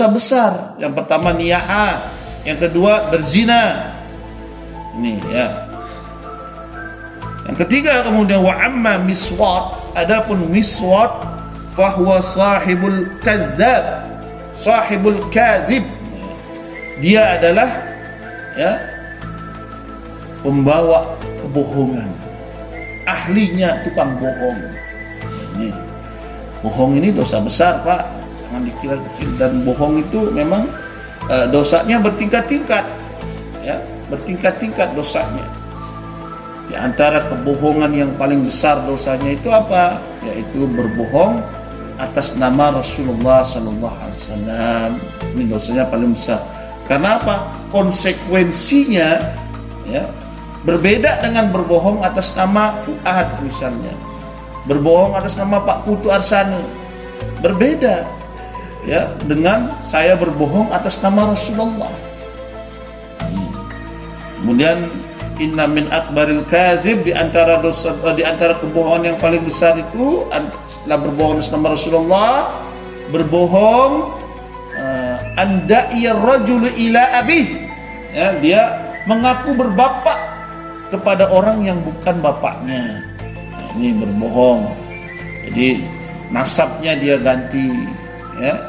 besar. Yang pertama niyaha, yang kedua berzina. Ini ya. Yang ketiga kemudian wa amma miswat, adapun miswat fahuwa sahibul kadzab, sahibul kadzib. Dia adalah ya pembawa kebohongan, ahlinya tukang bohong. Ini bohong ini dosa besar, Pak, jangan dikira kecil. Dan bohong itu memang dosanya bertingkat-tingkat, ya, bertingkat-tingkat dosanya. Di antara kebohongan yang paling besar dosanya itu apa? Yaitu berbohong atas nama Rasulullah Sallallahu Alaihi Wasallam. Ini dosanya paling besar. Karena apa? Konsekuensinya ya berbeda dengan berbohong atas nama Fuad misalnya, berbohong atas nama Pak Putu Arsana, berbeda ya dengan saya berbohong atas nama Rasulullah. Kemudian inna min akbaril kadzib, di antara dosa, di antara kebohongan yang paling besar itu setelah berbohong atas nama Rasulullah, berbohong andaiya rajul ila abih, ya, dia mengaku berbapak kepada orang yang bukan bapaknya. Nah, ini berbohong. Jadi nasabnya dia ganti, ya,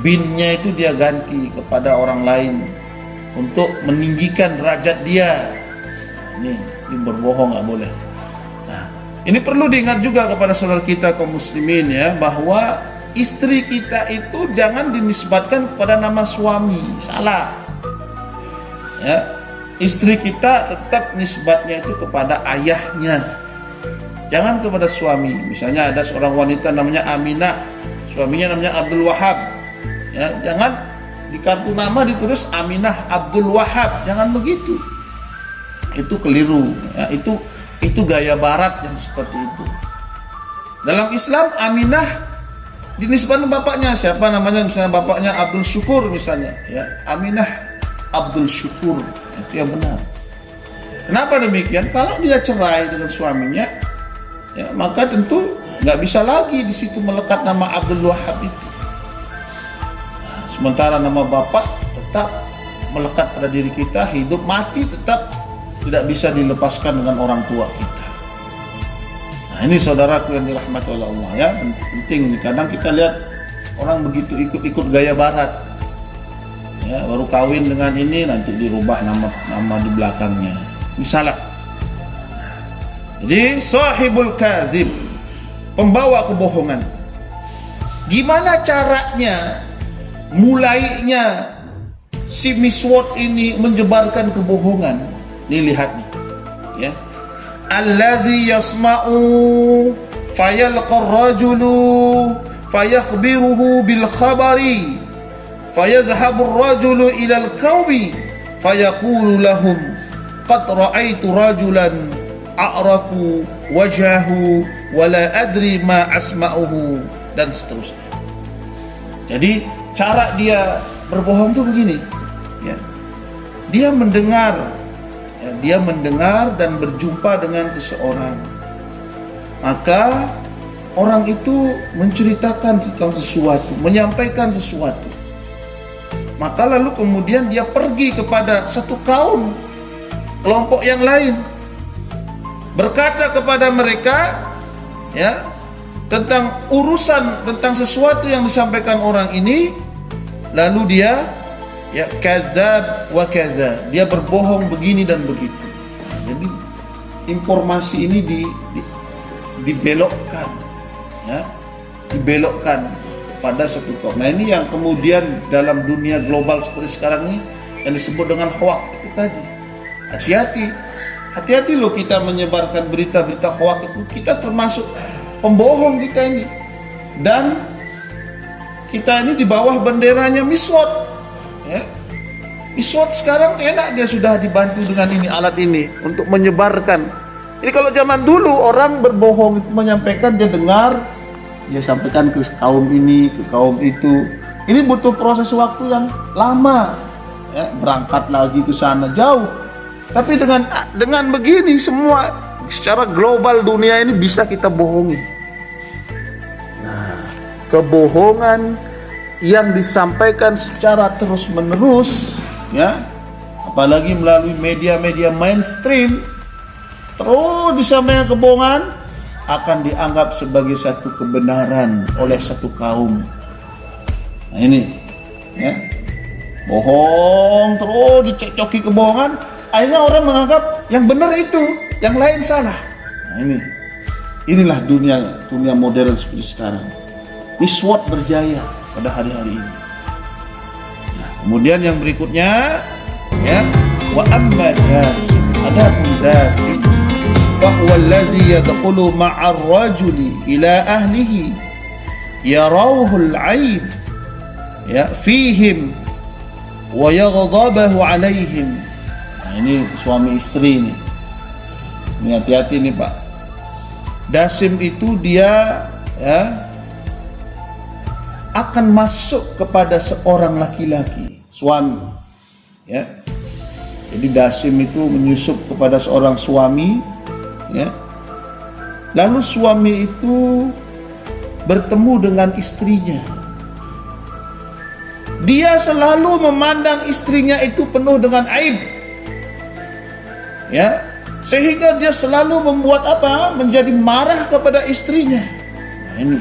binnya itu dia ganti kepada orang lain untuk meninggikan derajat dia. Ini berbohong nggak boleh. Nah, ini perlu diingat juga kepada saudara kita kaum muslimin ya, bahwa istri kita itu jangan dinisbatkan kepada nama suami, salah. Ya, istri kita tetap nisbatnya itu kepada ayahnya, jangan kepada suami. Misalnya ada seorang wanita namanya Aminah, suaminya namanya Abdul Wahab, ya, jangan di kartu nama ditulis Aminah Abdul Wahab, jangan begitu. Itu keliru, ya, itu gaya barat yang seperti itu. Dalam Islam Aminah dinisbatkan bapaknya, siapa namanya, misalnya bapaknya Abdul Syukur misalnya, ya, Aminah Abdul Syukur, itu yang benar. Kenapa demikian? Kalau dia cerai dengan suaminya, ya, maka tentu nggak bisa lagi di situ melekat nama Abdul Wahab itu. Nah, sementara nama bapak tetap melekat pada diri kita, hidup mati tetap tidak bisa dilepaskan dengan orang tua kita. Nah, ini saudaraku yang dirahmati oleh Allah ya, penting. Kadang kita lihat orang begitu ikut-ikut gaya barat, ya, baru kawin dengan ini nanti dirubah nama di belakangnya. Ini salah. Jadi sahibul kadzib, pembawa kebohongan. Gimana caranya, mulainya si miswat ini menyebarkan kebohongan? Nih lihat nih, ya. Alladzi yasma'u fayalqa ar-rajulu fayakhbiruhu bil khabari fayadhhabu ar-rajulu ila al-qaumi fayaqulu lahum qad ra'aitu rajulan a'rafu wajhahu wa la adri ma asma'uhu, dan seterusnya. Jadi cara dia berbohong tuh begini, ya. Dia mendengar dan berjumpa dengan seseorang, maka orang itu menceritakan tentang sesuatu, menyampaikan sesuatu, maka lalu kemudian dia pergi kepada satu kaum, kelompok yang lain, berkata kepada mereka ya tentang urusan, tentang sesuatu yang disampaikan orang ini, lalu dia ya kadzab wa kadza, dia berbohong begini dan begitu. Jadi informasi ini dibelokkan, ya, dibelokkan kepada satu kaum. Nah, ini yang kemudian dalam dunia global seperti sekarang ini yang disebut dengan hoax itu tadi. Hati-hati loh kita menyebarkan berita-berita hoax itu. Kita termasuk pembohong kita ini, dan kita ini di bawah benderanya miswat. Ya. Miswat sekarang enak, dia sudah dibantu dengan ini, alat ini untuk menyebarkan. Jadi kalau zaman dulu orang berbohong itu menyampaikan, dia dengar, dia sampaikan ke kaum ini, ke kaum itu. Ini butuh proses waktu yang lama, ya, berangkat lagi ke sana jauh. Tapi dengan begini semua secara global dunia ini bisa kita bohongi. Nah, kebohongan yang disampaikan secara terus-menerus, ya, apalagi melalui media-media mainstream, terus disampaikan kebohongan, akan dianggap sebagai satu kebenaran oleh satu kaum. Nah ini, ya, bohong terus dicekcoki kebohongan, akhirnya orang menganggap yang benar itu, yang lain salah. Nah inilah dunia modern seperti sekarang. Miswat berjaya pada hari-hari ini. Nah, kemudian yang berikutnya, ya, wa amma dasim, adapun dasim, wa huwa allazi yadkhulu ma'ar rajuli ila ahlihi yarawhul aib, ya, fihim wa yaghdabahu alaihim. Nah, ini suami istri nih. Ini hati-hati nih Pak. Dasim itu dia, ya, akan masuk kepada seorang laki-laki, suami, ya. Jadi dasim itu menyusup kepada seorang suami, ya. Lalu suami itu bertemu dengan istrinya. Dia selalu memandang istrinya itu penuh dengan aib, ya, sehingga dia selalu membuat apa? Menjadi marah kepada istrinya. Nah ini,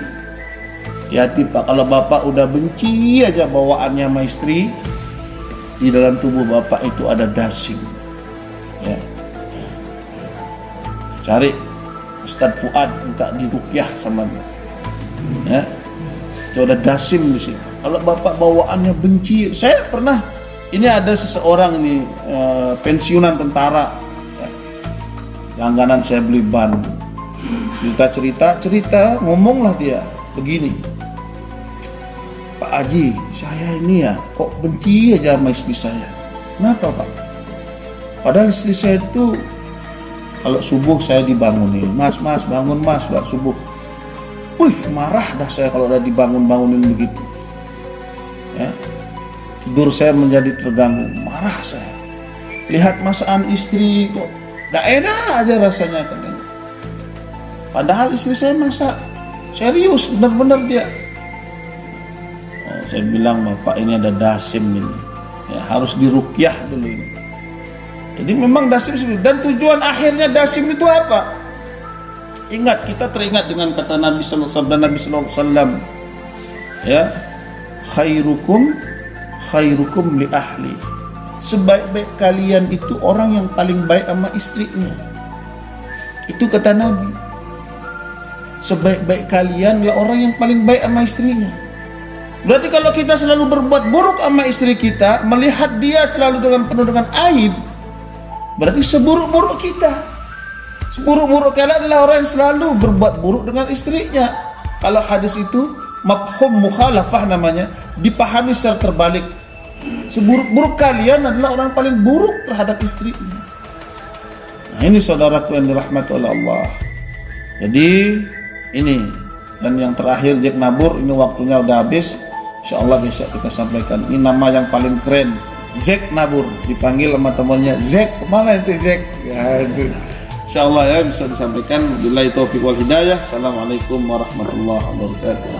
hati-hati Pak, kalau Bapak udah benci aja bawaannya sama istri, di dalam tubuh Bapak itu ada dasim, ya. Cari Ustadz Fuad, minta diruqyah sama dia, ya. Itu ada dasim di situ. Kalau Bapak bawaannya benci, saya pernah, ini ada seseorang ini pensiunan tentara, ya. Langganan saya beli ban, cerita, ngomonglah dia begini, Pak Haji, saya ini ya kok benci aja sama istri saya. Kenapa Pak? Padahal istri saya itu kalau subuh saya dibangunin, mas bangun mas, udah subuh. Wih, marah dah saya kalau udah dibangunin begitu, ya. Tidur saya menjadi terganggu, marah saya. Lihat masakan istri kok gak enak aja rasanya katanya. Padahal istri saya masak serius, benar-benar dia. Nah, saya bilang, Bapak ini ada dasim ini, ya, harus diruqyah dulu ini. Jadi memang dasim, dan tujuan akhirnya dasim itu apa? Ingat, kita teringat dengan kata Nabi sallallahu alaihi wasallam, ya, khairukum li ahli. Sebaik-baik kalian itu orang yang paling baik sama istrinya. Itu kata Nabi. Sebaik-baik kalian adalah orang yang paling baik sama istrinya. Berarti kalau kita selalu berbuat buruk sama istri kita, melihat dia selalu penuh dengan aib, berarti seburuk-buruk kita. Seburuk-buruk kalian adalah orang yang selalu berbuat buruk dengan istrinya. Kalau hadis itu mafhum mukhalafah namanya, dipahami secara terbalik. Seburuk-buruk kalian adalah orang paling buruk terhadap istrinya. Nah ini saudaraku yang dirahmati oleh Allah. Jadi ini, dan yang terakhir Jack Nabur, ini waktunya udah habis. Insyaallah besok kita sampaikan. Ini nama yang paling keren, Zack Nabur, dipanggil sama temannya Zack. Kemana itu Zack? Ya itu. Insyaallah ya bisa disampaikan. Billahi taufiq wal hidayah. Assalamualaikum warahmatullahi wabarakatuh.